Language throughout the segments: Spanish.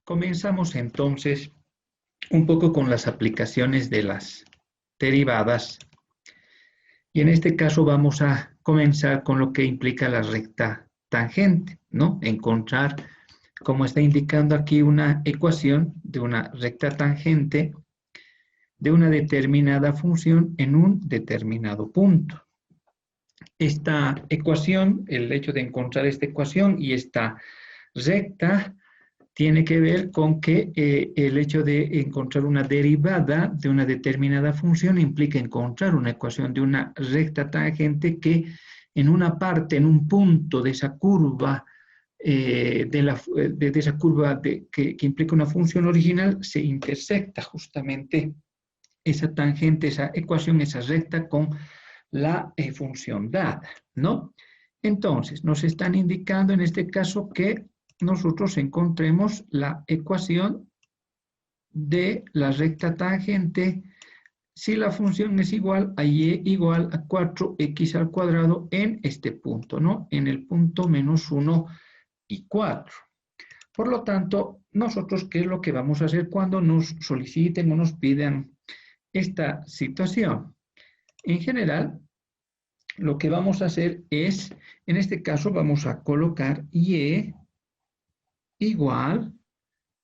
Comenzamos entonces un poco con las aplicaciones de las derivadas. Y en este caso vamos a comenzar con lo que implica la recta tangente, ¿no? Encontrar, como está indicando aquí, una ecuación de una recta tangente de una determinada función en un determinado punto. Esta ecuación, el hecho de encontrar esta ecuación y esta recta, tiene que ver con que el hecho de encontrar una derivada de una determinada función implica encontrar una ecuación de una recta tangente que en una parte, en un punto de esa curva, de esa curva que implica una función original, se intersecta justamente esa tangente, esa ecuación, esa recta con la función dada, ¿no? Entonces, nos están indicando en este caso que nosotros encontremos la ecuación de la recta tangente si la función es igual a y igual a 4x al cuadrado en este punto, ¿no? En el punto menos 1 y 4. Por lo tanto, nosotros, ¿qué es lo que vamos a hacer cuando nos soliciten o nos pidan esta situación? En general, lo que vamos a hacer es, en este caso, vamos a colocar y igual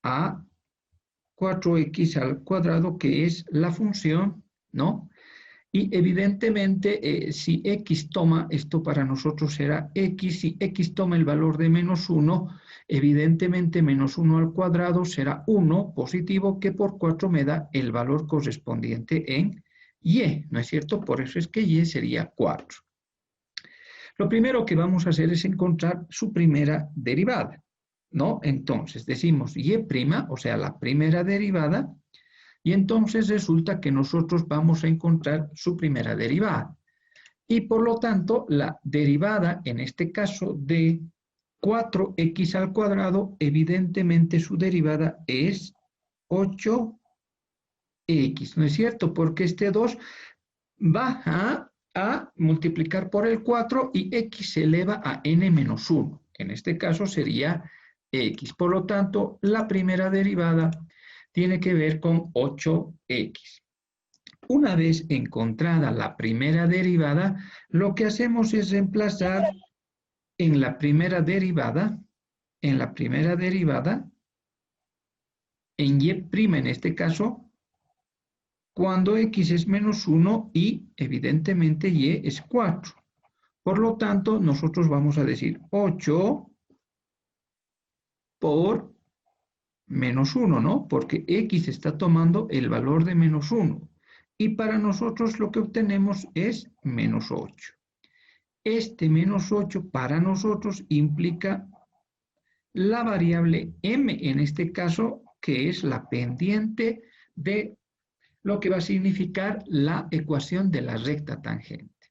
a 4x al cuadrado, que es la función, ¿no? Y evidentemente, si x toma, esto para nosotros será x, si x toma el valor de menos 1, evidentemente menos 1 al cuadrado será 1 positivo, que por 4 me da el valor correspondiente en y, ¿no es cierto? Por eso es que y sería 4. Lo primero que vamos a hacer es encontrar su primera derivada, ¿no? Entonces decimos y', o sea, la primera derivada, y entonces resulta que nosotros vamos a encontrar su primera derivada. Y por lo tanto, la derivada, en este caso, de 4x al cuadrado, evidentemente su derivada es 8x, ¿no es cierto? Porque este 2 va a multiplicar por el 4 y x se eleva a n menos 1. En este caso sería x. Por lo tanto, la primera derivada tiene que ver con 8x. Una vez encontrada la primera derivada, lo que hacemos es reemplazar en la primera derivada, en y' en este caso, cuando x es menos 1 y evidentemente y es 4. Por lo tanto, nosotros vamos a decir 8 por menos 1, ¿no? Porque x está tomando el valor de menos 1. Y para nosotros lo que obtenemos es menos 8. Este menos 8 para nosotros implica la variable m, en este caso, que es la pendiente de lo que va a significar la ecuación de la recta tangente.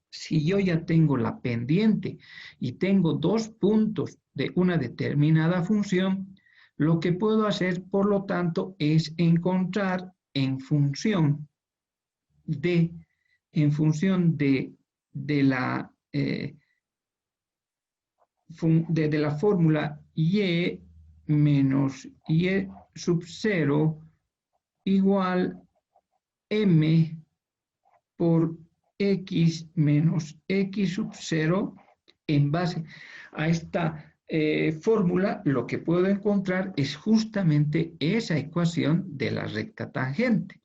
Si yo ya tengo la pendiente y tengo dos puntos de una determinada función, lo que puedo hacer, por lo tanto, es encontrar en función de la fórmula y menos y sub 0 igual m por x menos x sub 0. En base a esta fórmula, lo que puedo encontrar es justamente esa ecuación de la recta tangente.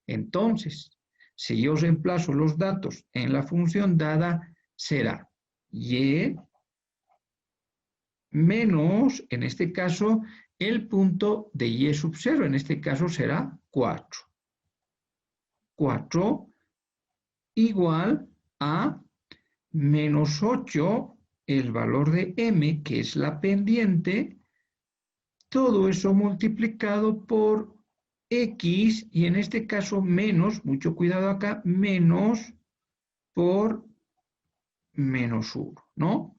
Entonces, si yo reemplazo los datos en la función dada, será y menos, en este caso, el punto de y sub 0, en este caso será 4. 4 igual a menos 8, el valor de m, que es la pendiente, todo eso multiplicado por x, y en este caso menos, mucho cuidado acá, menos por menos 1, ¿no?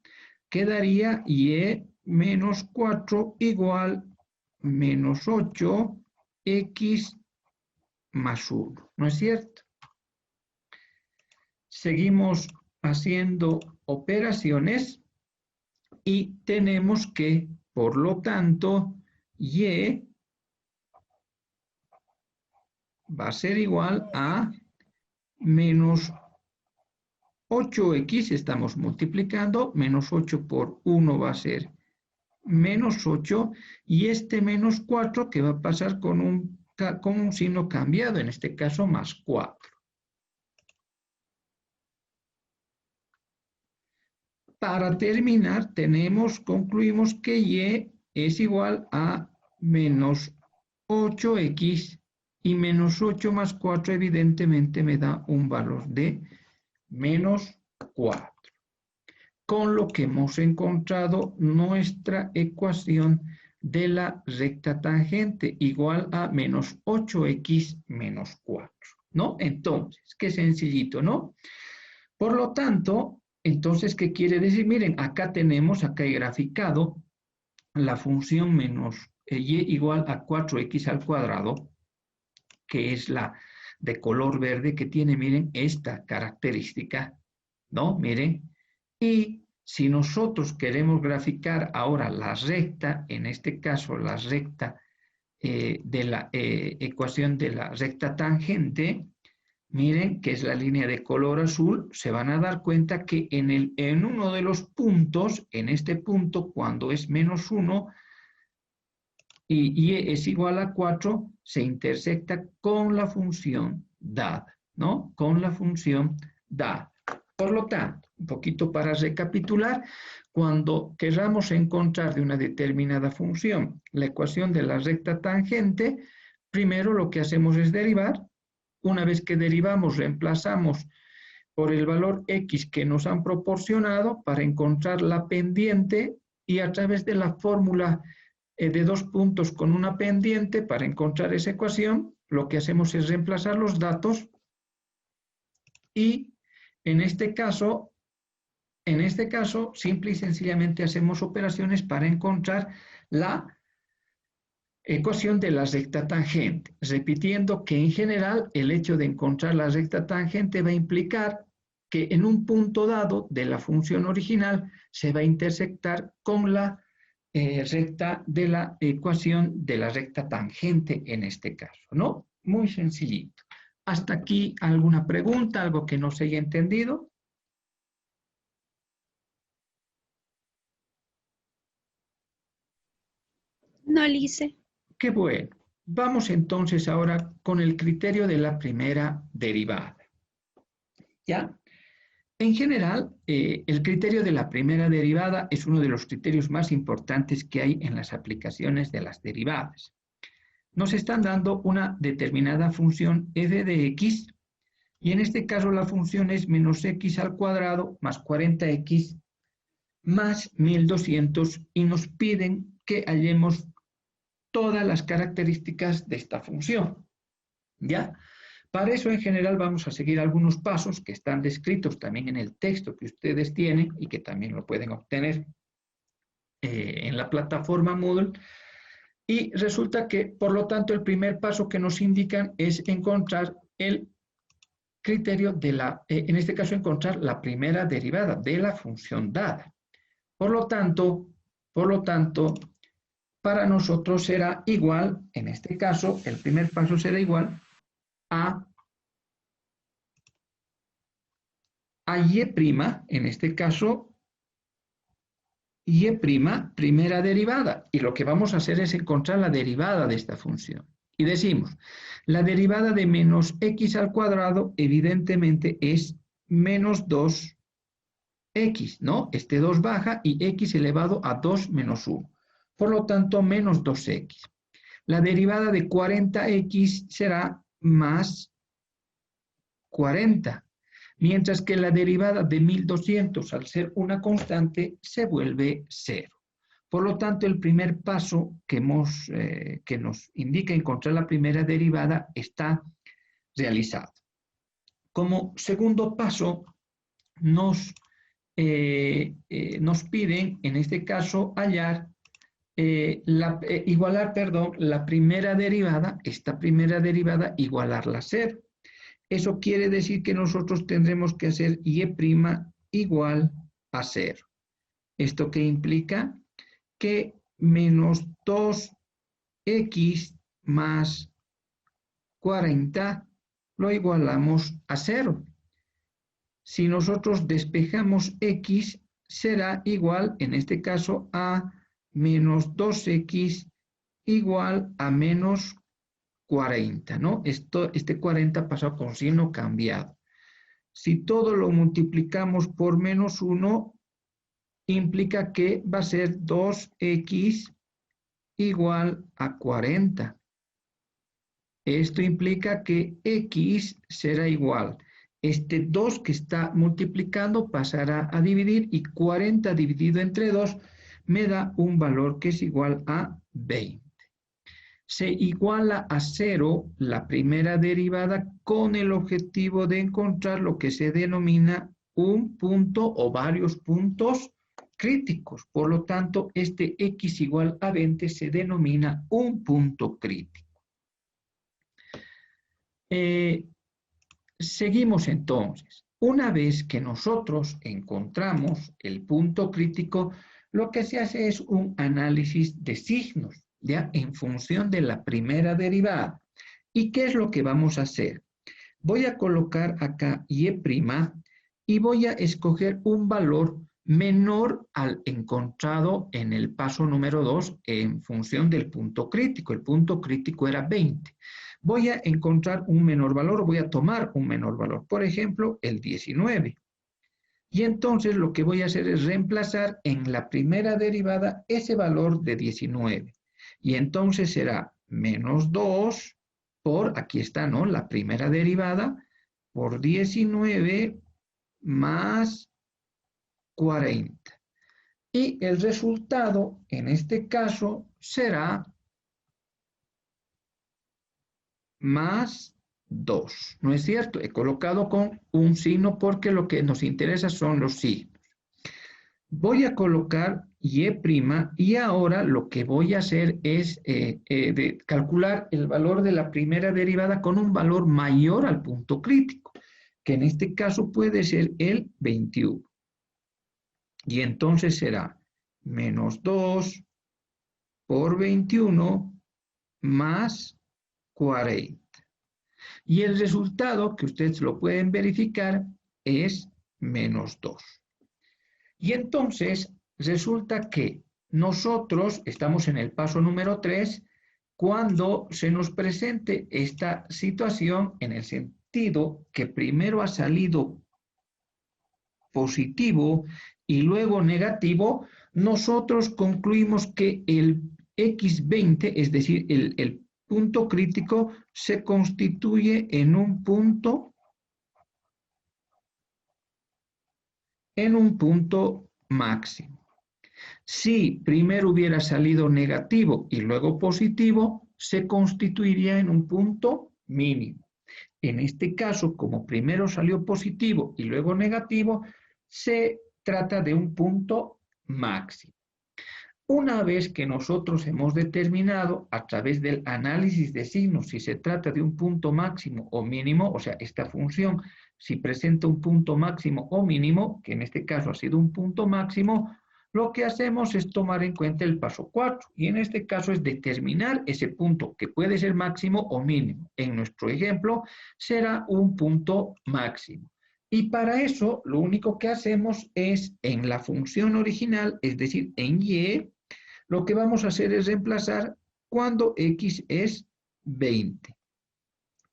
Quedaría y menos 4 igual menos 8x más 1, ¿no es cierto? Seguimos haciendo operaciones y tenemos que, por lo tanto, y va a ser igual a menos 8x, estamos multiplicando, menos 8 por 1 va a ser menos 8, y este menos 4 que va a pasar con un signo cambiado, en este caso más 4. Para terminar, concluimos que y es igual a menos 8x, y menos 8 más 4 evidentemente me da un valor de menos 4. Con lo que hemos encontrado nuestra ecuación de la recta tangente igual a menos 8x menos 4, ¿no? Entonces, qué sencillito, ¿no? Por lo tanto, entonces, ¿qué quiere decir? Miren, acá he graficado la función menos y igual a 4x al cuadrado, que es la de color verde, que tiene, miren, esta característica, ¿no? Miren, y si nosotros queremos graficar ahora la recta, en este caso la recta de la ecuación de la recta tangente, miren que es la línea de color azul, se van a dar cuenta que en uno de los puntos, en este punto, cuando es menos 1 y es igual a 4, se intersecta con la función dada, ¿no? Con la función dada. Por lo tanto, un poquito para recapitular, cuando queramos encontrar de una determinada función la ecuación de la recta tangente, primero lo que hacemos es derivar. Una vez que derivamos, reemplazamos por el valor x que nos han proporcionado para encontrar la pendiente, y a través de la fórmula de dos puntos con una pendiente para encontrar esa ecuación, lo que hacemos es reemplazar los datos y en este caso, simple y sencillamente hacemos operaciones para encontrar la ecuación de la recta tangente, repitiendo que en general el hecho de encontrar la recta tangente va a implicar que en un punto dado de la función original se va a intersectar con la recta de la ecuación de la recta tangente en este caso, ¿no? Muy sencillito. ¿Hasta aquí alguna pregunta, algo que no se haya entendido? No, Lice. Qué bueno. Vamos entonces ahora con el criterio de la primera derivada. ¿Ya? En general, el criterio de la primera derivada es uno de los criterios más importantes que hay en las aplicaciones de las derivadas. Nos están dando una determinada función f de x, y en este caso la función es menos x al cuadrado más 40x más 1200, y nos piden que hallemos todas las características de esta función. ¿Ya? Para eso, en general, vamos a seguir algunos pasos que están descritos también en el texto que ustedes tienen y que también lo pueden obtener en la plataforma Moodle. Y resulta que, por lo tanto, el primer paso que nos indican es encontrar el criterio de en este caso, encontrar la primera derivada de la función dada. Por lo tanto, para nosotros será igual, en este caso, el primer paso será igual a y', en este caso, y', primera derivada. Y lo que vamos a hacer es encontrar la derivada de esta función. Y decimos, la derivada de menos x al cuadrado, evidentemente, es menos 2x, ¿no? Este 2 baja y x elevado a 2 menos 1. Por lo tanto, menos 2x. La derivada de 40x será más 40, mientras que la derivada de 1200, al ser una constante, se vuelve 0. Por lo tanto, el primer paso que nos indica encontrar la primera derivada está realizado. Como segundo paso, nos piden, en este caso, igualar la primera derivada, esta primera derivada, igualarla a 0. Eso quiere decir que nosotros tendremos que hacer y' igual a 0. ¿Esto qué implica? Que menos 2 x más 40 lo igualamos a 0. Si nosotros despejamos x, será igual, en este caso, a menos 2x igual a menos 40, ¿no? Este 40 pasó con signo cambiado. Si todo lo multiplicamos por menos 1, implica que va a ser 2x igual a 40. Esto implica que x será igual. Este 2 que está multiplicando pasará a dividir y 40 dividido entre 2 me da un valor que es igual a 20. Se iguala a 0 la primera derivada con el objetivo de encontrar lo que se denomina un punto o varios puntos críticos. Por lo tanto, este x igual a 20 se denomina un punto crítico. Seguimos entonces. Una vez que nosotros encontramos el punto crítico, lo que se hace es un análisis de signos, ya en función de la primera derivada. ¿Y qué es lo que vamos a hacer? Voy a colocar acá y' y voy a escoger un valor menor al encontrado en el paso número 2 en función del punto crítico. El punto crítico era 20. Voy a encontrar un menor valor, voy a tomar un menor valor, por ejemplo, el 19. Y entonces lo que voy a hacer es reemplazar en la primera derivada ese valor de 19. Y entonces será menos 2 por, aquí está, ¿no? La primera derivada, por 19 más 40. Y el resultado, en este caso, será más 2. ¿No es cierto? He colocado con un signo porque lo que nos interesa son los signos. Voy a colocar y' y ahora lo que voy a hacer es calcular el valor de la primera derivada con un valor mayor al punto crítico, que en este caso puede ser el 21. Y entonces será menos 2 por 21 más 40. Y el resultado, que ustedes lo pueden verificar, es menos 2. Y entonces resulta que nosotros estamos en el paso número 3 cuando se nos presente esta situación en el sentido que primero ha salido positivo y luego negativo, nosotros concluimos que el x20, es decir, el punto crítico, se constituye en un punto máximo. Si primero hubiera salido negativo y luego positivo, se constituiría en un punto mínimo. En este caso, como primero salió positivo y luego negativo, se trata de un punto máximo. Una vez que nosotros hemos determinado a través del análisis de signos si se trata de un punto máximo o mínimo, o sea, esta función, si presenta un punto máximo o mínimo, que en este caso ha sido un punto máximo, lo que hacemos es tomar en cuenta el paso 4, y en este caso es determinar ese punto, que puede ser máximo o mínimo. En nuestro ejemplo, será un punto máximo. Y para eso, lo único que hacemos es, en la función original, es decir, en y, lo que vamos a hacer es reemplazar cuando x es 20.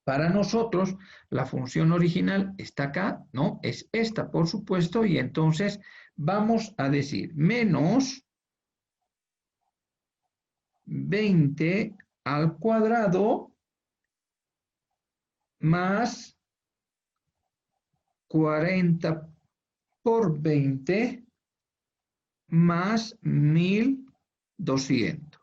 Para nosotros, la función original está acá, ¿no? Es esta, por supuesto, y entonces vamos a decir menos 20 al cuadrado más 40 por 20 más 1200.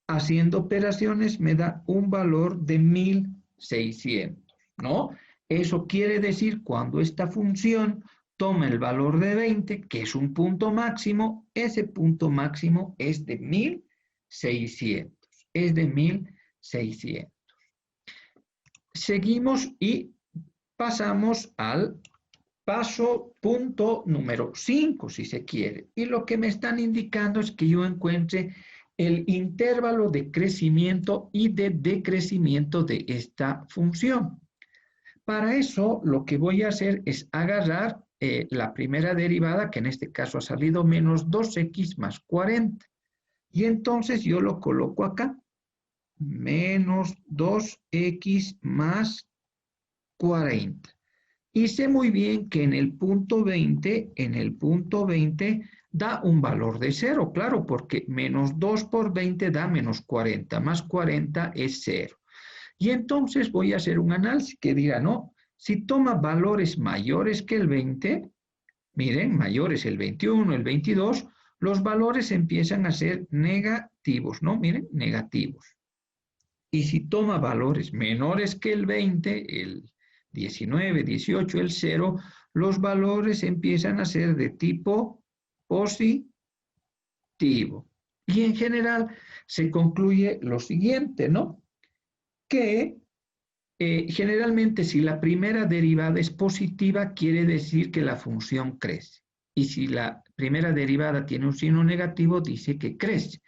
Haciendo operaciones me da un valor de 1600, ¿no? Eso quiere decir cuando esta función toma el valor de 20, que es un punto máximo, ese punto máximo es de 1600. Es de 1600. Seguimos y pasamos al paso punto número 5, si se quiere. Y lo que me están indicando es que yo encuentre el intervalo de crecimiento y de decrecimiento de esta función. Para eso, lo que voy a hacer es agarrar la primera derivada, que en este caso ha salido menos 2x más 40. Y entonces yo lo coloco acá, menos 2x más 40. Y sé muy bien que en el punto 20, da un valor de 0, claro, porque menos 2 por 20 da menos 40, más 40 es 0. Y entonces voy a hacer un análisis que dirá, no, si toma valores mayores que el 20, miren, mayores el 21, el 22, los valores empiezan a ser negativos, ¿no? Miren, negativos. Y si toma valores menores que el 20, el 19, 18, el 0, los valores empiezan a ser de tipo positivo. Y en general se concluye lo siguiente, ¿no? Que generalmente si la primera derivada es positiva, quiere decir que la función crece. Y si la primera derivada tiene un signo negativo, dice que crece.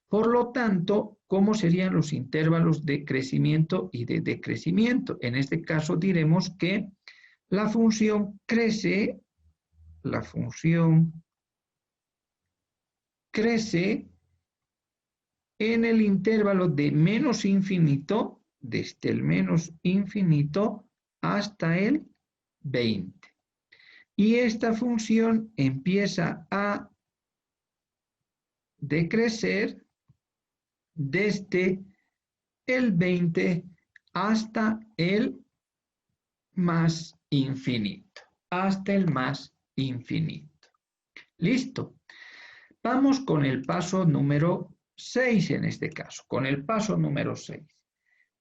Por lo tanto, ¿cómo serían los intervalos de crecimiento y de decrecimiento? En este caso diremos que la función crece en el intervalo de menos infinito, desde el menos infinito hasta el 20. Y esta función empieza a decrecer desde el 20 hasta el más infinito. Hasta el más infinito. Listo. Vamos con el paso número 6 en este caso, con el paso número 6,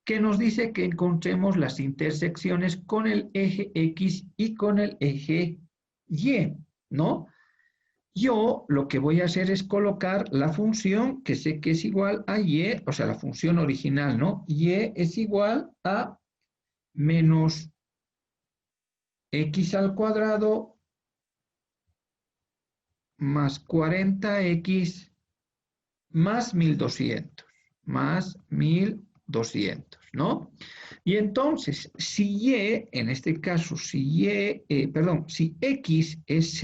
que nos dice que encontremos las intersecciones con el eje X y con el eje Y, ¿no? Yo lo que voy a hacer es colocar la función que sé que es igual a Y, o sea, la función original, ¿no? Y es igual a menos X al cuadrado más 40X más 1200, ¿no? Y entonces, si Y, en este caso, si X es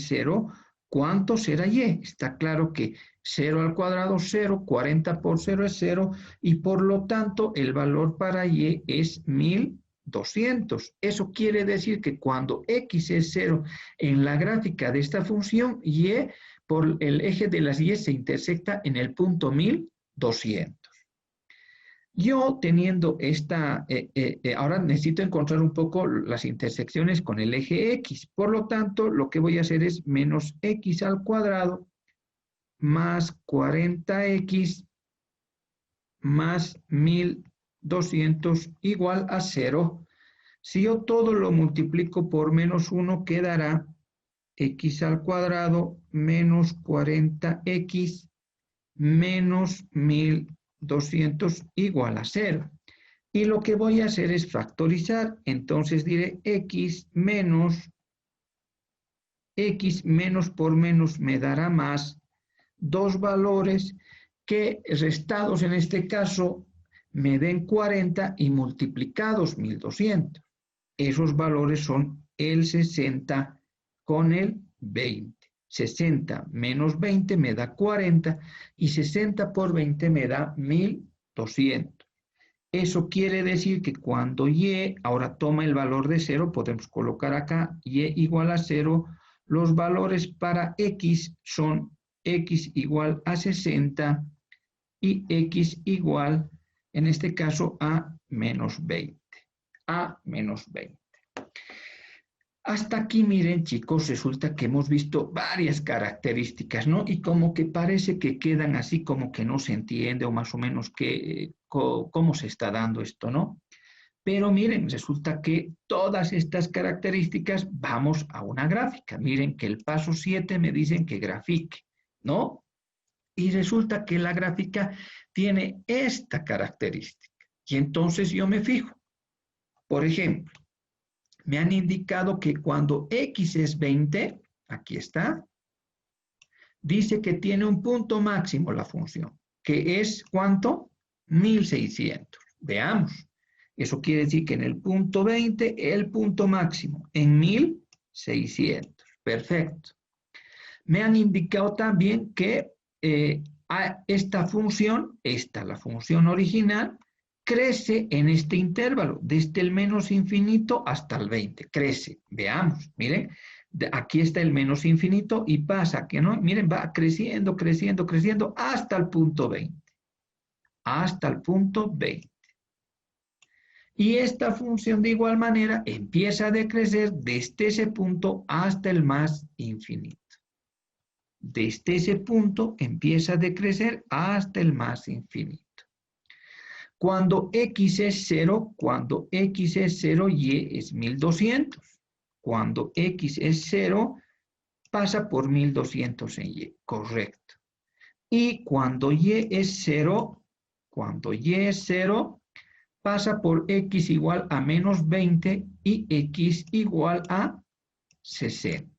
0, ¿cuánto será Y? Está claro que 0 al cuadrado, 0, 40 por 0 es 0, y por lo tanto, el valor para Y es 1200. Eso quiere decir que cuando X es 0 en la gráfica de esta función, Y por el eje de las Y se intersecta en el punto 1200. Yo teniendo esta, ahora necesito encontrar un poco las intersecciones con el eje X. Por lo tanto, lo que voy a hacer es menos X al cuadrado más 40X más 1200 igual a 0. Si yo todo lo multiplico por menos 1, quedará X al cuadrado menos 40X menos 1200 igual a 0. Y lo que voy a hacer es factorizar. Entonces diré X menos por menos me dará más dos valores que restados en este caso me den 40 y multiplicados 1200. Esos valores son el 60 con el 20. 60 menos 20 me da 40 y 60 por 20 me da 1200. Eso quiere decir que cuando Y ahora toma el valor de 0, podemos colocar acá Y igual a 0, los valores para X son X igual a 60 y X igual, en este caso, a menos 20. A menos 20. Hasta aquí, miren, chicos, resulta que hemos visto varias características, ¿no? Y como que parece que quedan así como que no se entiende o más o menos cómo se está dando esto, ¿no? Pero miren, resulta que todas estas características vamos a una gráfica. Miren que el paso 7 me dicen que grafique, ¿no? Y resulta que la gráfica tiene esta característica. Y entonces yo me fijo. Por ejemplo, me han indicado que cuando X es 20, aquí está, dice que tiene un punto máximo la función, que es ¿cuánto? 1600. Veamos. Eso quiere decir que en el punto 20, el punto máximo, en 1600. Perfecto. Me han indicado también que esta función, la función original, crece en este intervalo, desde el menos infinito hasta el 20. Crece. Veamos, miren. Aquí está el menos infinito y pasa que no, miren, va creciendo, creciendo, creciendo hasta el punto 20. Hasta el punto 20. Y esta función de igual manera empieza a decrecer desde ese punto hasta el más infinito. Desde ese punto empieza a decrecer hasta el más infinito. Cuando x es 0, y es 1200. Cuando x es 0, pasa por 1200 en y, correcto. Y cuando y es 0, pasa por x igual a menos 20 y x igual a 60.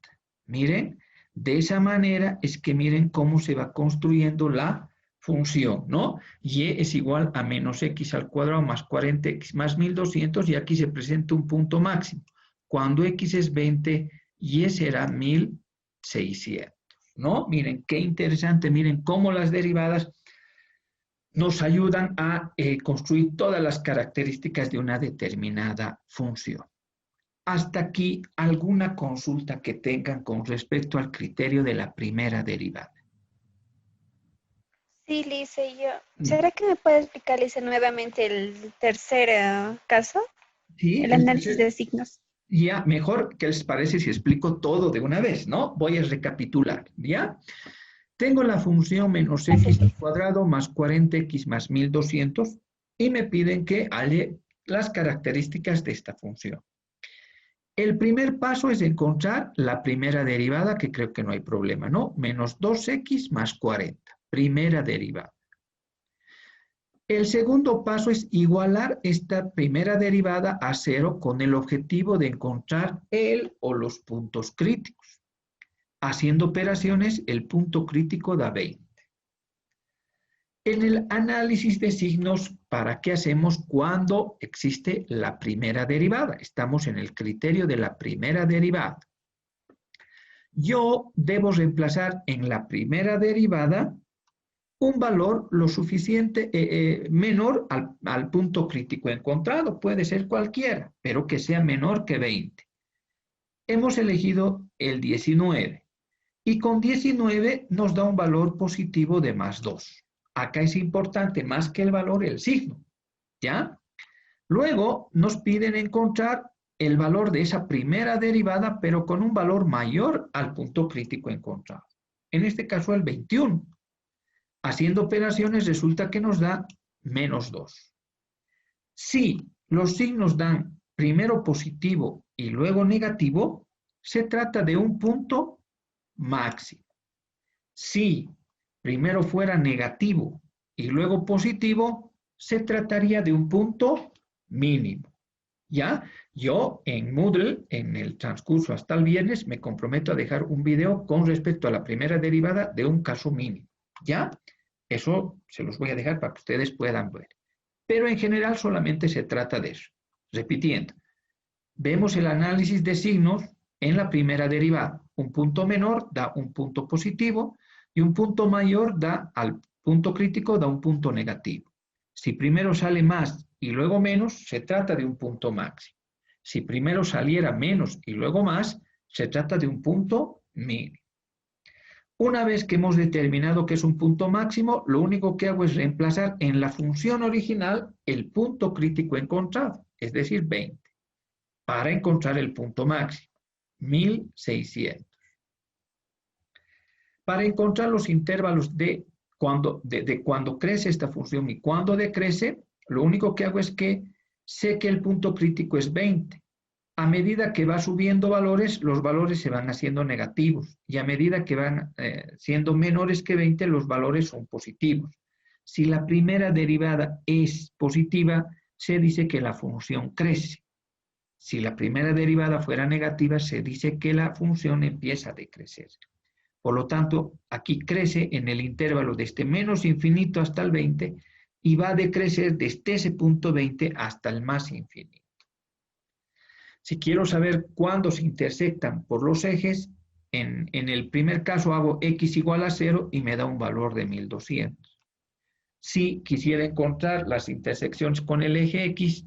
Miren, de esa manera es que miren cómo se va construyendo la función, ¿no? Y es igual a menos x al cuadrado más 40x más 1200 y aquí se presenta un punto máximo. Cuando x es 20, y será 1600, ¿no? Miren, qué interesante, miren cómo las derivadas nos ayudan a construir todas las características de una determinada función. Hasta aquí, ¿alguna consulta que tengan con respecto al criterio de la primera derivada? Sí, Lice, ¿será que me puede explicar, Lice, nuevamente el tercer caso? Sí, El análisis de signos. Ya, mejor, ¿qué les parece si explico todo de una vez, no? Voy a recapitular, ¿ya? Tengo la función menos x al cuadrado más 40x más 1200 y me piden que halle las características de esta función. El primer paso es encontrar la primera derivada, que creo que no hay problema, ¿no? Menos 2x más 40, primera derivada. El segundo paso es igualar esta primera derivada a 0 con el objetivo de encontrar el o los puntos críticos. Haciendo operaciones, el punto crítico da 20. En el análisis de signos, ¿para qué hacemos cuando existe la primera derivada? Estamos en el criterio de la primera derivada. Yo debo reemplazar en la primera derivada un valor lo suficiente menor al punto crítico encontrado. Puede ser cualquiera, pero que sea menor que 20. Hemos elegido el 19 y con 19 nos da un valor positivo de más 2. Acá es importante más que el valor, el signo, ¿ya? Luego nos piden encontrar el valor de esa primera derivada, pero con un valor mayor al punto crítico encontrado. En este caso el 21. Haciendo operaciones resulta que nos da menos 2. Si los signos dan primero positivo y luego negativo, se trata de un punto máximo. Si primero fuera negativo y luego positivo, se trataría de un punto mínimo. ¿Ya? Yo en Moodle, en el transcurso hasta el viernes, me comprometo a dejar un video con respecto a la primera derivada de un caso mínimo. ¿Ya? Eso se los voy a dejar para que ustedes puedan ver. Pero en general solamente se trata de eso. Repitiendo, vemos el análisis de signos en la primera derivada. Un punto menor da un punto positivo y un punto mayor da al punto crítico da un punto negativo. Si primero sale más y luego menos, se trata de un punto máximo. Si primero saliera menos y luego más, se trata de un punto mínimo. Una vez que hemos determinado que es un punto máximo, lo único que hago es reemplazar en la función original el punto crítico encontrado, es decir, 20, para encontrar el punto máximo, 1600. Para encontrar los intervalos de cuando crece esta función y cuando decrece, lo único que hago es que sé que el punto crítico es 20. A medida que va subiendo valores, los valores se van haciendo negativos y a medida que van siendo menores que 20, los valores son positivos. Si la primera derivada es positiva, se dice que la función crece. Si la primera derivada fuera negativa, se dice que la función empieza a decrecer. Por lo tanto, aquí crece en el intervalo desde menos infinito hasta el 20 y va a decrecer desde ese punto 20 hasta el más infinito. Si quiero saber cuándo se intersectan por los ejes, en el primer caso hago x igual a 0 y me da un valor de 1200. Si quisiera encontrar las intersecciones con el eje x,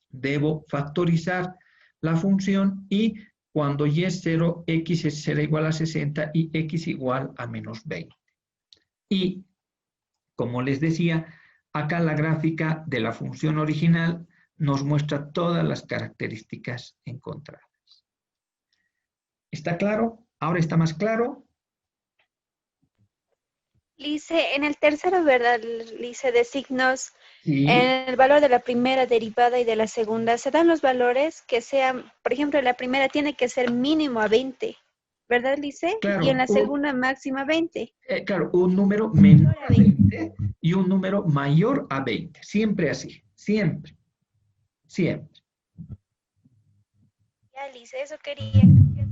debo factorizar la función y cuando y es 0, x será igual a 60 y x igual a menos 20. Y, como les decía, acá la gráfica de la función original nos muestra todas las características encontradas. ¿Está claro? ¿Ahora está más claro? Lice, en el tercero, ¿verdad? Lice, de signos, Sí. en el valor de la primera derivada y de la segunda, se dan los valores que sean, por ejemplo, la primera tiene que ser mínimo a 20, ¿verdad, Lice? Y en Claro, la segunda máxima 20. claro, un número menor a 20 y un número mayor a 20. Siempre así, siempre, siempre. Ya, Lice, eso quería.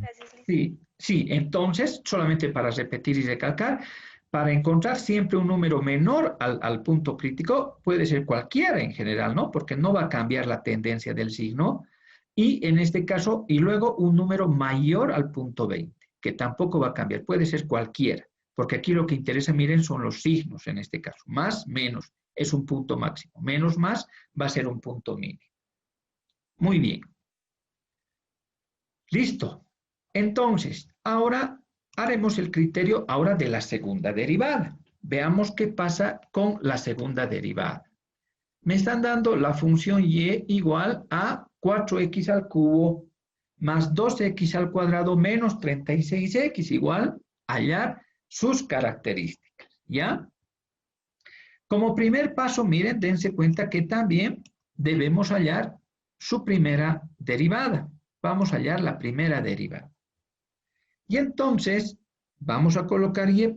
Gracias, Lice. Sí, sí, entonces, solamente para repetir y recalcar, para encontrar siempre un número menor al punto crítico, puede ser cualquiera en general, ¿no? Porque no va a cambiar la tendencia del signo. Y en este caso, y luego un número mayor al punto 20, que tampoco va a cambiar, puede ser cualquiera, porque aquí lo que interesa, miren, son los signos en este caso. Más, menos, es un punto máximo. Menos, más, va a ser un punto mínimo. Muy bien. Listo. Entonces, ahora haremos el criterio ahora de la segunda derivada. Veamos qué pasa con la segunda derivada. Me están dando la función y igual a 4x al cubo más 2x al cuadrado menos 36x igual hallar sus características, ¿ya? Como primer paso, miren, dense cuenta que también debemos hallar su primera derivada. Vamos a hallar la primera derivada. Y entonces vamos a colocar y'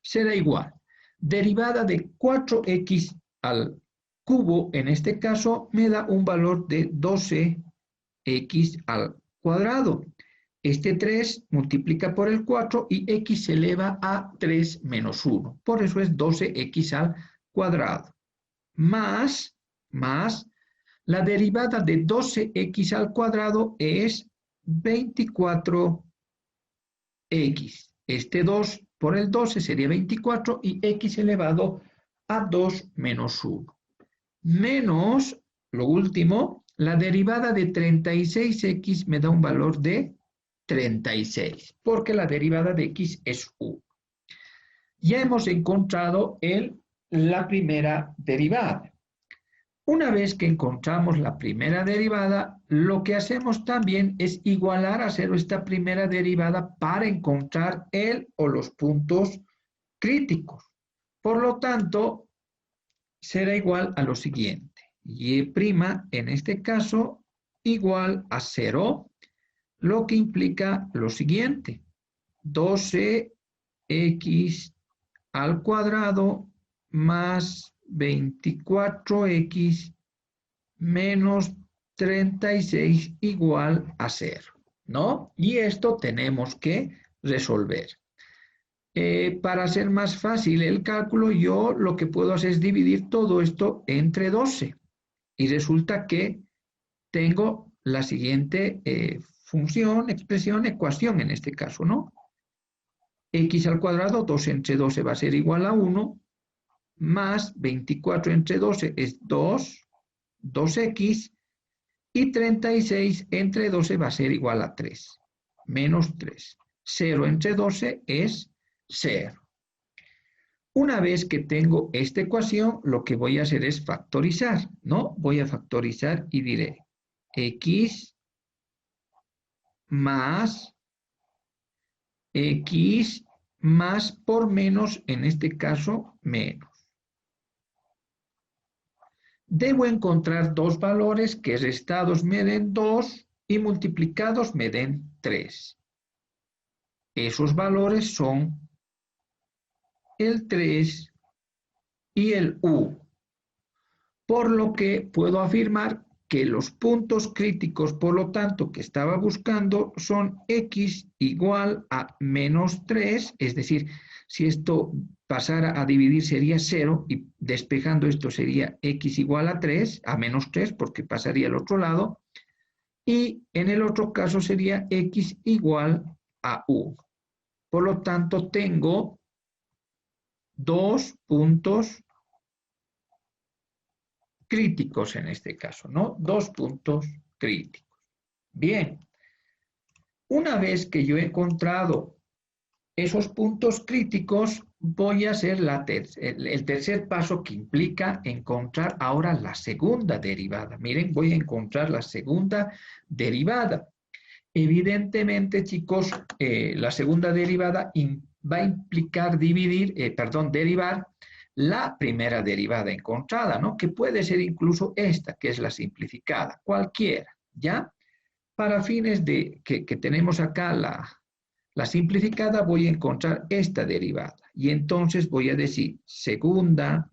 será igual. Derivada de 4x al cubo, en este caso, me da un valor de 12x al cuadrado. Este 3 multiplica por el 4 y x se eleva a 3 menos 1. Por eso es 12x al cuadrado. Más la derivada de 12x al cuadrado es 24x. Este 2 por el 12 sería 24 y x elevado a 2 menos 1. Menos, lo último, la derivada de 36x me da un valor de 36, porque la derivada de x es 1. Ya hemos encontrado la primera derivada. Una vez que encontramos la primera derivada, lo que hacemos también es igualar a cero esta primera derivada para encontrar el o los puntos críticos. Por lo tanto, será igual a lo siguiente. Y' en este caso igual a 0, lo que implica lo siguiente. 12x al cuadrado más 24x menos 36 igual a 0, ¿no? Y esto tenemos que resolver. Para hacer más fácil el cálculo, yo lo que puedo hacer es dividir todo esto entre 12. Y resulta que tengo la siguiente función, expresión, ecuación en este caso, ¿no? X al cuadrado, 2 entre 12 va a ser igual a 1, más 24 entre 12 es 2, 2x, y 36 entre 12 va a ser igual a 3, menos 3. 0 entre 12 es 0. Una vez que tengo esta ecuación, lo que voy a hacer es factorizar, ¿no? Voy a factorizar y diré x más x más por menos, en este caso, menos. Debo encontrar dos valores que restados me den 2 y multiplicados me den 3. Esos valores son el 3 y el u. Por lo que puedo afirmar que los puntos críticos, por lo tanto, que estaba buscando son x igual a menos 3, es decir, si esto pasara a dividir sería 0 y despejando esto sería x igual a 3, a menos 3 porque pasaría al otro lado, y en el otro caso sería x igual a 1. Por lo tanto, tengo dos puntos críticos en este caso, ¿no? Dos puntos críticos. Bien, una vez que yo he encontrado esos puntos críticos, voy a hacer el tercer paso que implica encontrar ahora la segunda derivada. Miren, voy a encontrar la segunda derivada. Evidentemente, chicos, la segunda derivada va a implicar derivar la primera derivada encontrada, ¿no? Que puede ser incluso esta, que es la simplificada, cualquiera, ¿ya? Para fines de que tenemos acá la simplificada, voy a encontrar esta derivada. Y entonces voy a decir segunda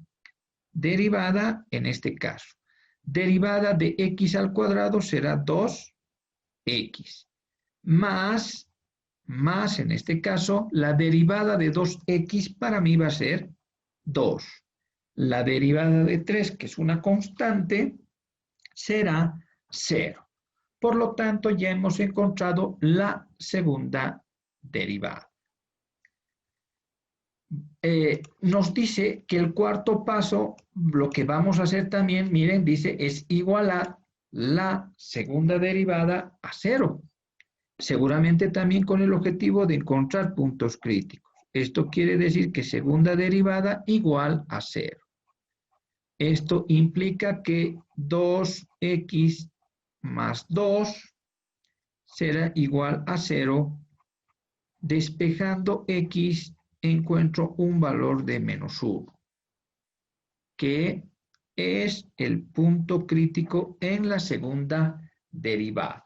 derivada, en este caso. Derivada de x al cuadrado será 2x. Más, en este caso, la derivada de 2x para mí va a ser 2. La derivada de 3, que es una constante, será 0. Por lo tanto, ya hemos encontrado la segunda derivada. Nos dice que el cuarto paso, lo que vamos a hacer también, miren, dice, es igualar la segunda derivada a 0. Seguramente también con el objetivo de encontrar puntos críticos. Esto quiere decir que segunda derivada igual a 0. Esto implica que 2x más 2 será igual a 0. Despejando x, encuentro un valor de menos 1, que es el punto crítico en la segunda derivada.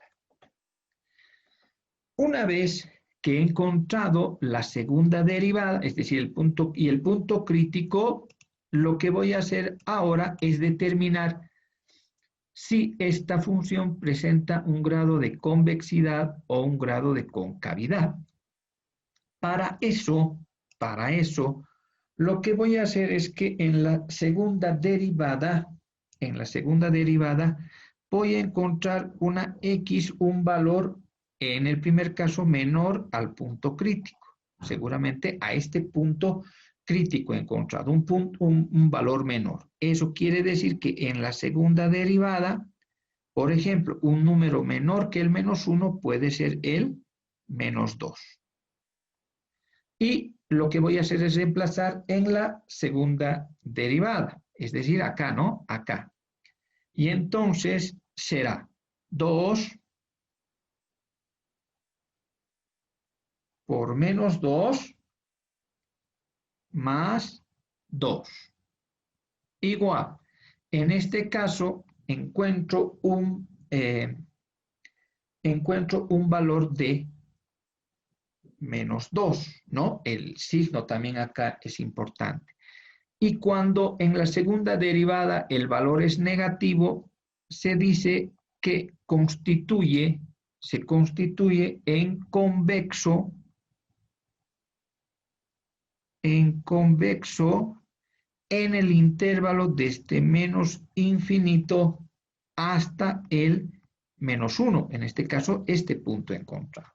Una vez que he encontrado la segunda derivada, es decir, el punto crítico, lo que voy a hacer ahora es determinar si esta función presenta un grado de convexidad o un grado de concavidad. Para eso, lo que voy a hacer es que en la segunda derivada, voy a encontrar una x, un valor, en el primer caso menor al punto crítico. Seguramente a este punto crítico he encontrado un valor menor. Eso quiere decir que en la segunda derivada, por ejemplo, un número menor que el menos 1 puede ser el menos 2. Y lo que voy a hacer es reemplazar en la segunda derivada, es decir, acá, ¿no? Acá. Y entonces será 2 por menos 2 más 2. Igual. En este caso encuentro un valor de menos 2, ¿no? El signo también acá es importante. Y cuando en la segunda derivada el valor es negativo, se dice que se constituye en convexo en el intervalo desde menos infinito hasta el menos 1, en este caso este punto encontrado.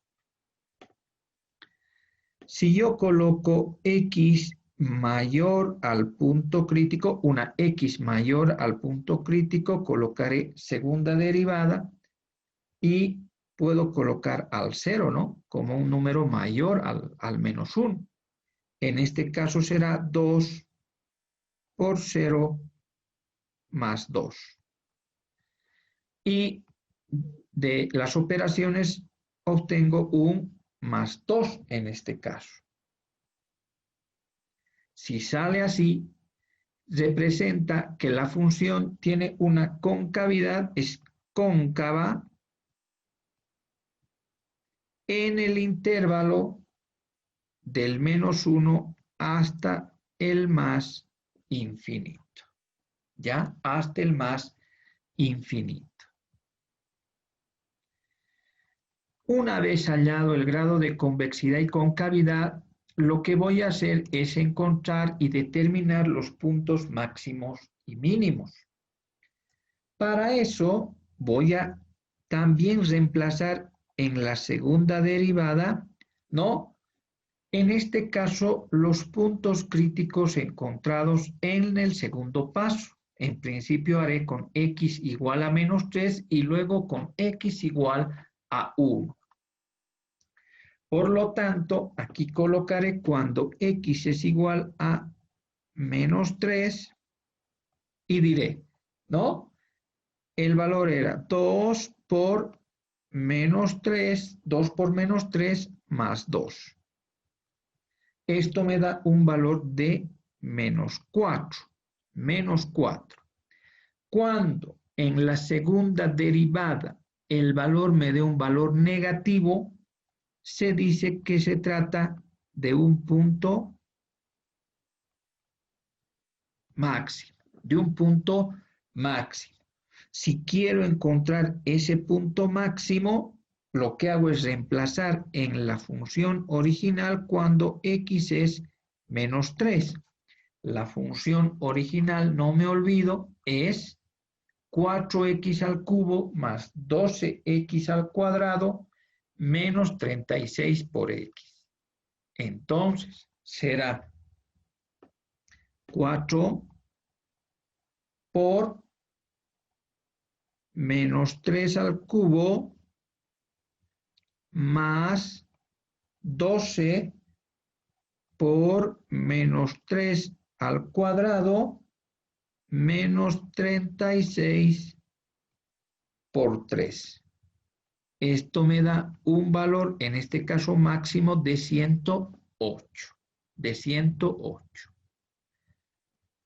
Si yo coloco x mayor al punto crítico, una x mayor al punto crítico, colocaré segunda derivada y puedo colocar al 0, ¿no? Como un número mayor al menos 1. En este caso será 2 por 0 más 2. Y de las operaciones obtengo un más 2 en este caso. Si sale así, representa que la función tiene una concavidad, es cóncava en el intervalo del menos 1 hasta el más infinito. ¿Ya? Hasta el más infinito. Una vez hallado el grado de convexidad y concavidad, lo que voy a hacer es encontrar y determinar los puntos máximos y mínimos. Para eso voy a también reemplazar en la segunda derivada, ¿no? En este caso, los puntos críticos encontrados en el segundo paso. En principio haré con x igual a menos 3 y luego con x igual a 1. Por lo tanto, aquí colocaré cuando x es igual a menos 3 y diré, ¿no? El valor era 2 por menos 3, 2 por menos 3 más 2. Esto me da un valor de menos 4. Menos 4. Cuando en la segunda derivada el valor me dé un valor negativo, se dice que se trata de un punto máximo. De un punto máximo. Si quiero encontrar ese punto máximo, lo que hago es reemplazar en la función original cuando x es menos 3. La función original, no me olvido, es 4x al cubo más 12x al cuadrado menos 36 por x. Entonces, será 4 por menos 3 al cubo más 12 por menos 3 al cuadrado menos 36 por 3. Esto me da un valor, en este caso máximo, de 108. De 108.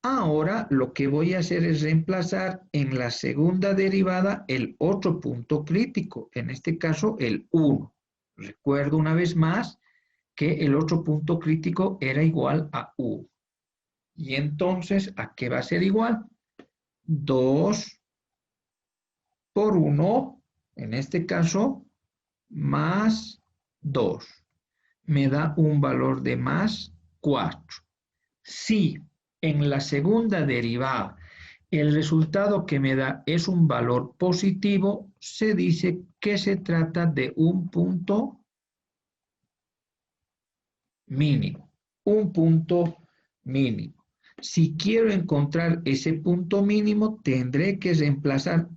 Ahora lo que voy a hacer es reemplazar en la segunda derivada el otro punto crítico, en este caso el 1. Recuerdo una vez más que el otro punto crítico era igual a 1. Y entonces, ¿a qué va a ser igual? 2 por 1, en este caso, más 2. Me da un valor de más 4. Si en la segunda derivada el resultado que me da es un valor positivo, se dice que se trata de un punto mínimo. Un punto mínimo. Si quiero encontrar ese punto mínimo, tendré que reemplazar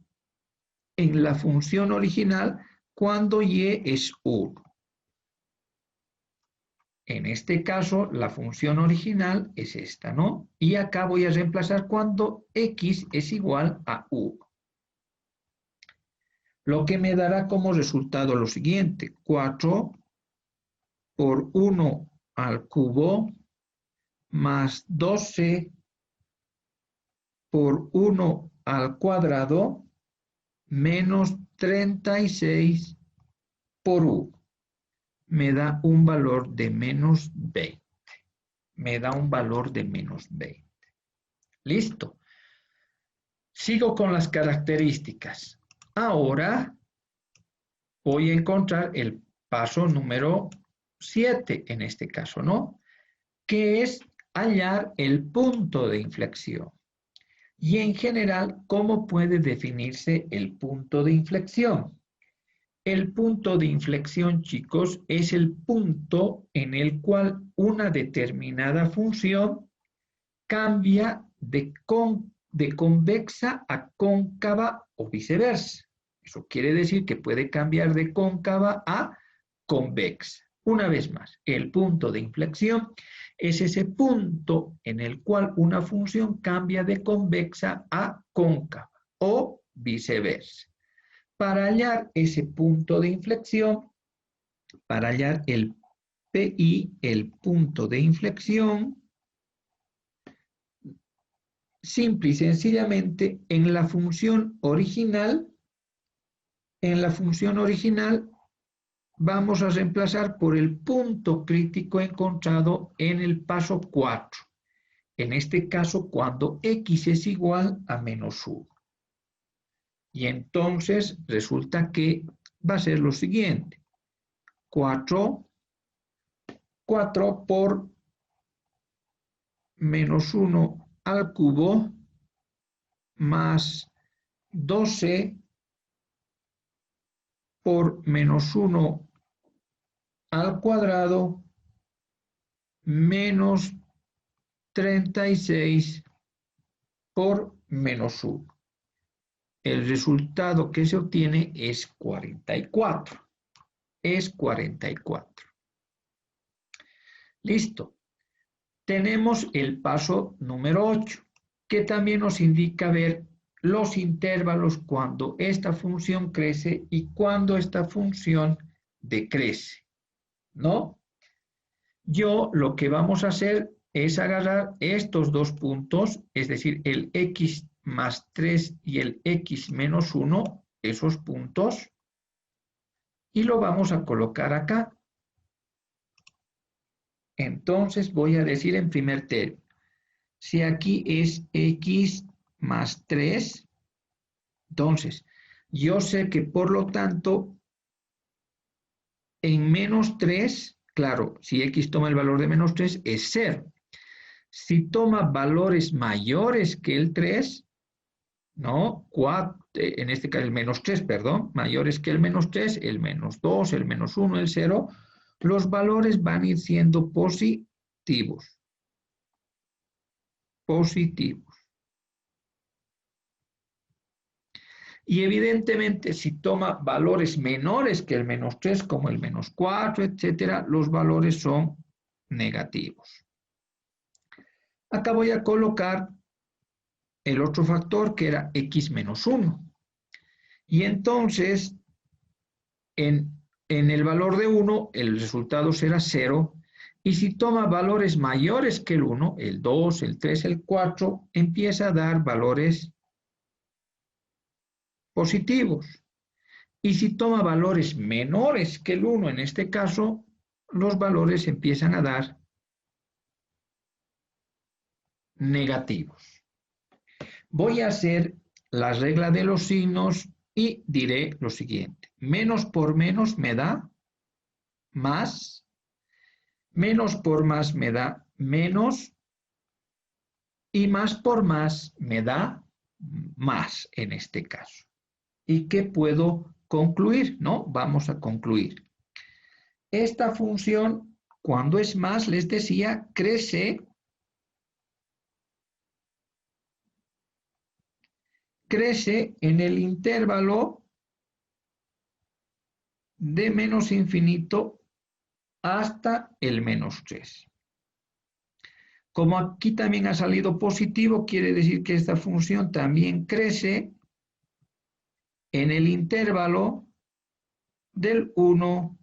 en la función original cuando y es 1. En este caso, la función original es esta, ¿no? Y acá voy a reemplazar cuando x es igual a 1. Lo que me dará como resultado lo siguiente: 4 por 1 al cubo más 12 por 1 al cuadrado menos 36 por 1. Me da un valor de menos 20. Me da un valor de menos 20. Listo. Sigo con las características. Ahora voy a encontrar el paso número 7 en este caso, ¿no? Que es hallar el punto de inflexión. Y en general, ¿cómo puede definirse el punto de inflexión? El punto de inflexión, chicos, es el punto en el cual una determinada función cambia de convexa a cóncava o viceversa. Eso quiere decir que puede cambiar de cóncava a convexa. Una vez más, el punto de inflexión es ese punto en el cual una función cambia de convexa a cóncava o viceversa. Para hallar ese punto de inflexión, para hallar el PI, el punto de inflexión, simple y sencillamente en la función original vamos a reemplazar por el punto crítico encontrado en el paso 4. En este caso, cuando x es igual a menos 1. Y entonces resulta que va a ser lo siguiente. 4 por menos 1 al cubo más 12 por menos 1 al cuadrado menos 36 por menos 1. El resultado que se obtiene es 44. Es 44. Listo. Tenemos el paso número 8, que también nos indica ver los intervalos cuando esta función crece y cuando esta función decrece, ¿no? Yo lo que vamos a hacer es agarrar estos dos puntos, es decir, el x más 3 y el x menos 1, esos puntos, y lo vamos a colocar acá. Entonces voy a decir en primer término, si aquí es x más 3, entonces yo sé que por lo tanto en menos 3, claro, si x toma el valor de menos 3 es 0. Si toma valores mayores que el 3, ¿no? 4, en este caso el menos 3, perdón, mayores que el menos 3, el menos 2, el menos 1, el 0, los valores van a ir siendo positivos. Positivos. Y evidentemente si toma valores menores que el menos 3, como el menos 4, etcétera, los valores son negativos. Acá voy a colocar el otro factor que era x menos 1. Y entonces, en el valor de 1, el resultado será 0. Y si toma valores mayores que el 1, el 2, el 3, el 4, empieza a dar valores positivos. Y si toma valores menores que el 1, en este caso, los valores empiezan a dar negativos. Voy a hacer la regla de los signos y diré lo siguiente. Menos por menos me da más. Menos por más me da menos. Y más por más me da más en este caso. ¿Y qué puedo concluir? ¿No? Vamos a concluir. Esta función, cuando es más, les decía, crece en el intervalo de menos infinito hasta el menos 3. Como aquí también ha salido positivo, quiere decir que esta función también crece en el intervalo del 1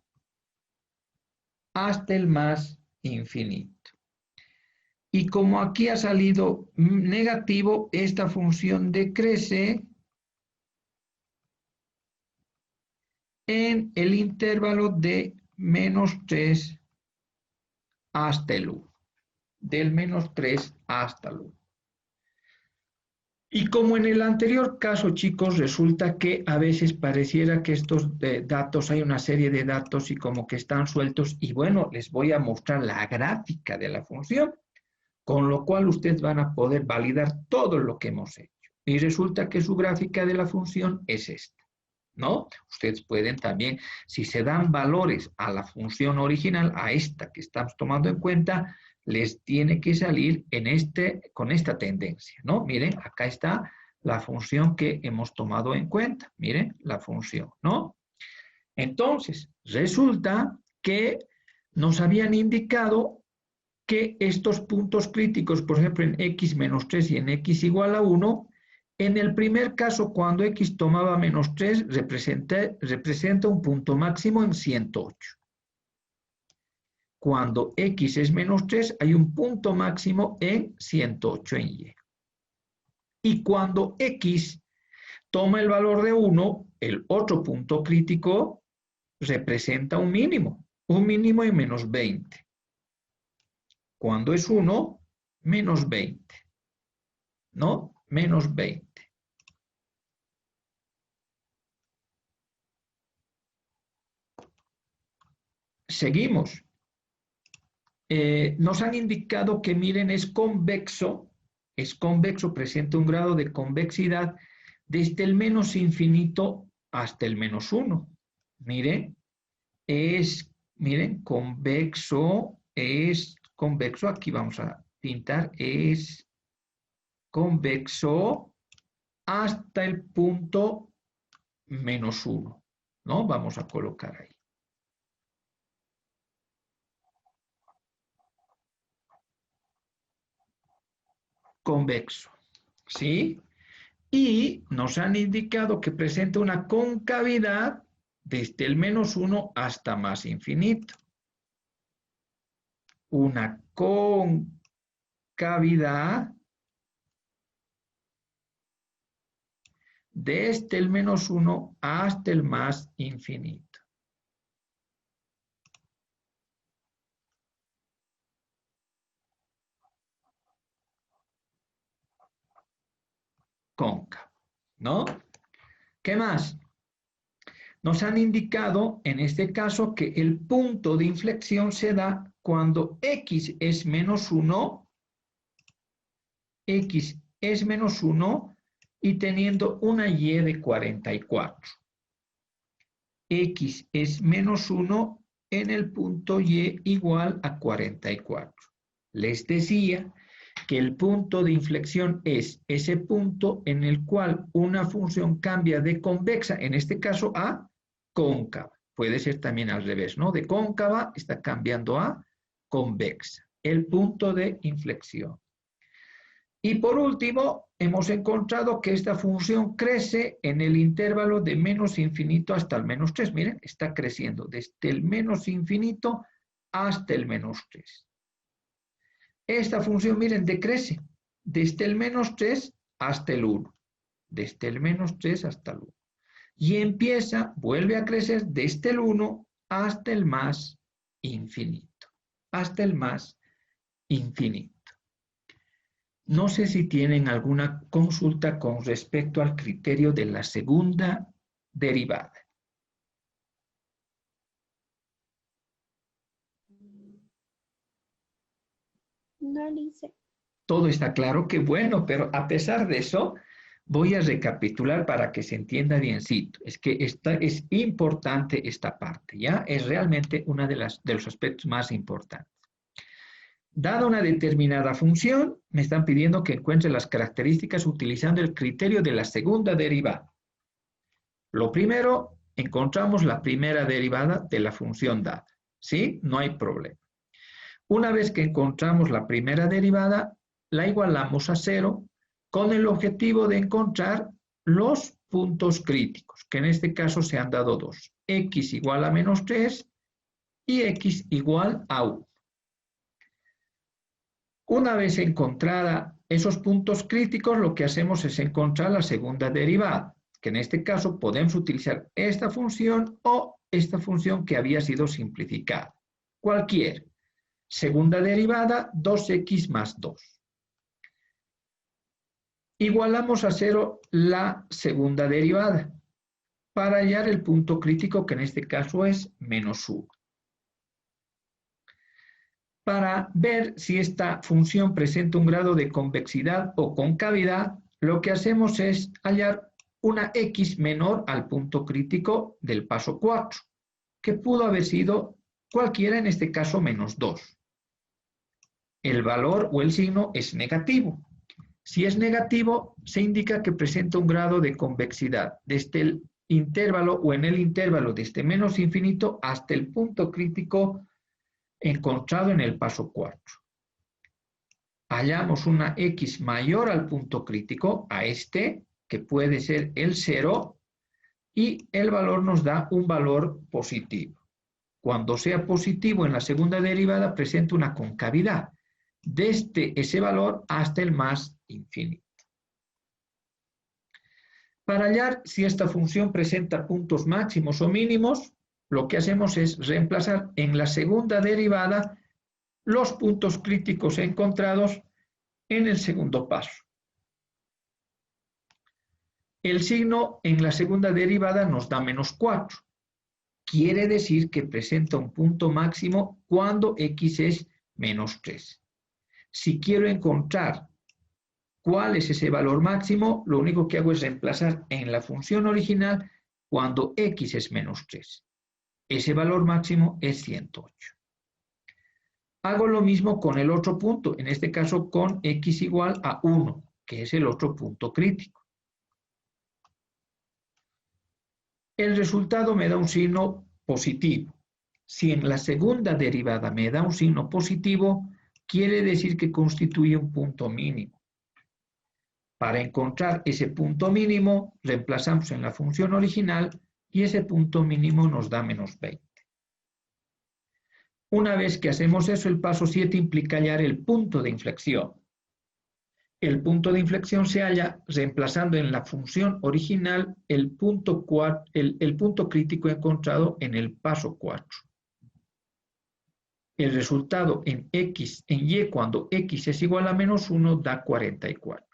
hasta el más infinito. Y como aquí ha salido negativo, esta función decrece en el intervalo de menos 3 hasta el 1. Del menos 3 hasta el 1. Y como en el anterior caso, chicos, resulta que a veces pareciera que estos datos, hay una serie de datos y como que están sueltos, y bueno, les voy a mostrar la gráfica de la función, con lo cual ustedes van a poder validar todo lo que hemos hecho. Y resulta que su gráfica de la función es esta, ¿no? Ustedes pueden también, si se dan valores a la función original, a esta que estamos tomando en cuenta, les tiene que salir con esta tendencia, ¿no? Miren, acá está la función que hemos tomado en cuenta. Miren, la función, ¿no? Entonces, resulta que nos habían indicado que estos puntos críticos, por ejemplo, en x menos 3 y en x igual a 1, en el primer caso, cuando x tomaba menos 3, representa un punto máximo en 108. Cuando x es menos 3, hay un punto máximo en 108 en y. Y cuando x toma el valor de 1, el otro punto crítico representa un mínimo en menos 20. Cuando es 1, menos 20. ¿No? Menos 20. Seguimos. Nos han indicado que, miren, es convexo, presenta un grado de convexidad desde el menos infinito hasta el menos 1. Miren, convexo, aquí vamos a pintar, es convexo hasta el punto menos 1, ¿no? Vamos a colocar ahí. Convexo, ¿sí? Y nos han indicado que presenta una concavidad desde el menos 1 hasta más infinito. Una concavidad desde el menos 1 hasta el más infinito. Cóncavo, ¿no? ¿Qué más? Nos han indicado, en este caso, que el punto de inflexión se da cuando x es menos 1, y teniendo una y de 44. X es menos 1 en el punto y igual a 44. Les decía que el punto de inflexión es ese punto en el cual una función cambia de convexa, en este caso a cóncava. Puede ser también al revés, ¿no? De cóncava está cambiando a convexa. El punto de inflexión. Y por último, hemos encontrado que esta función crece en el intervalo de menos infinito hasta el menos 3. Miren, está creciendo desde el menos infinito hasta el menos 3. Esta función, miren, decrece desde el menos 3 hasta el 1. Desde el menos 3 hasta el 1. Y empieza, vuelve a crecer desde el 1 hasta el más infinito. Hasta el más infinito. No sé si tienen alguna consulta con respecto al criterio de la segunda derivada. No, Lice. Todo está claro, qué bueno, pero a pesar de eso, voy a recapitular para que se entienda biencito. Es que es importante esta parte, ¿ya? Es realmente uno de los aspectos más importantes. Dada una determinada función, me están pidiendo que encuentre las características utilizando el criterio de la segunda derivada. Lo primero, encontramos la primera derivada de la función dada, ¿sí? No hay problema. Una vez que encontramos la primera derivada, la igualamos a 0 con el objetivo de encontrar los puntos críticos, que en este caso se han dado dos, x igual a menos 3 y x igual a 1. Una vez encontrada esos puntos críticos, lo que hacemos es encontrar la segunda derivada, que en este caso podemos utilizar esta función o esta función que había sido simplificada. Cualquier. Segunda derivada, 2x más 2. Igualamos a 0 la segunda derivada para hallar el punto crítico, que en este caso es menos 1. Para ver si esta función presenta un grado de convexidad o concavidad, lo que hacemos es hallar una x menor al punto crítico del paso 4, que pudo haber sido cualquiera, en este caso menos 2. El valor o el signo es negativo. Si es negativo, se indica que presenta un grado de convexidad desde el intervalo o en el intervalo desde menos infinito hasta el punto crítico encontrado en el paso 4. Hallamos una x mayor al punto crítico, a este, que puede ser el 0, y el valor nos da un valor positivo. Cuando sea positivo en la segunda derivada, presenta una concavidad desde ese valor hasta el más infinito. Para hallar si esta función presenta puntos máximos o mínimos, lo que hacemos es reemplazar en la segunda derivada los puntos críticos encontrados en el segundo paso. El signo en la segunda derivada nos da menos 4. quiere decir que presenta un punto máximo cuando x es menos 3. Si quiero encontrar cuál es ese valor máximo, lo único que hago es reemplazar en la función original cuando x es menos 3. Ese valor máximo es 108. Hago lo mismo con el otro punto, en este caso con x igual a 1, que es el otro punto crítico. El resultado me da un signo positivo. Si en la segunda derivada me da un signo positivo, quiere decir que constituye un punto mínimo. Para encontrar ese punto mínimo, reemplazamos en la función original y ese punto mínimo nos da menos 20. Una vez que hacemos eso, el paso 7 implica hallar el punto de inflexión. El punto de inflexión se halla reemplazando en la función original el punto crítico encontrado en el paso 4. El resultado en y cuando x es igual a menos 1 da 44.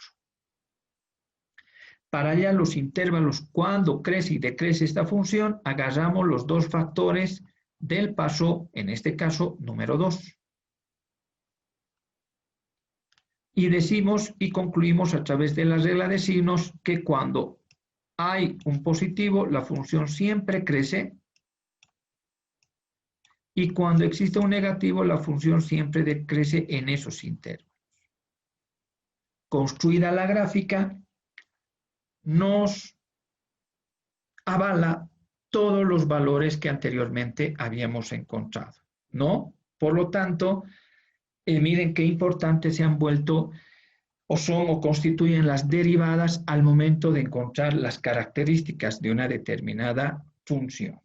Para hallar los intervalos cuando crece y decrece esta función, agarramos los dos factores del paso, en este caso, número 2. Y decimos y concluimos a través de la regla de signos que cuando hay un positivo, la función siempre crece, y cuando existe un negativo, la función siempre decrece en esos intervalos. Construida la gráfica, nos avala todos los valores que anteriormente habíamos encontrado, ¿no? Por lo tanto, miren qué importantes se han vuelto o son o constituyen las derivadas al momento de encontrar las características de una determinada función.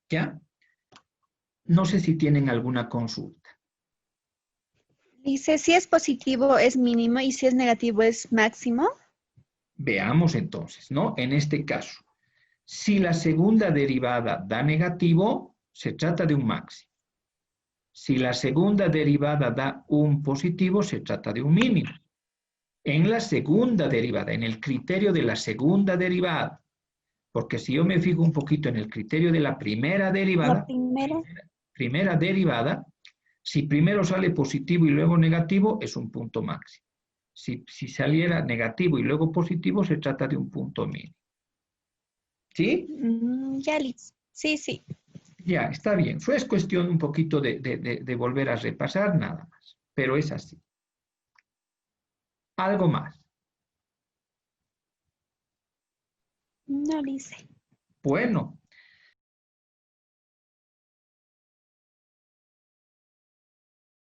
¿Ya? No sé si tienen alguna consulta. Dice, si es positivo es mínimo y si es negativo es máximo. Veamos entonces, ¿no? En este caso, si la segunda derivada da negativo, se trata de un máximo. Si la segunda derivada da un positivo, se trata de un mínimo. En la segunda derivada, en el criterio de la segunda derivada, porque si yo me fijo un poquito en el criterio de la primera derivada, primera derivada, si primero sale positivo y luego negativo, es un punto máximo. Si saliera negativo y luego positivo, se trata de un punto mínimo. ¿Sí? Ya, Liz. Sí, sí. Ya, está bien. Fue cuestión un poquito de volver a repasar, nada más. Pero es así. ¿Algo más? No, Liz. Bueno,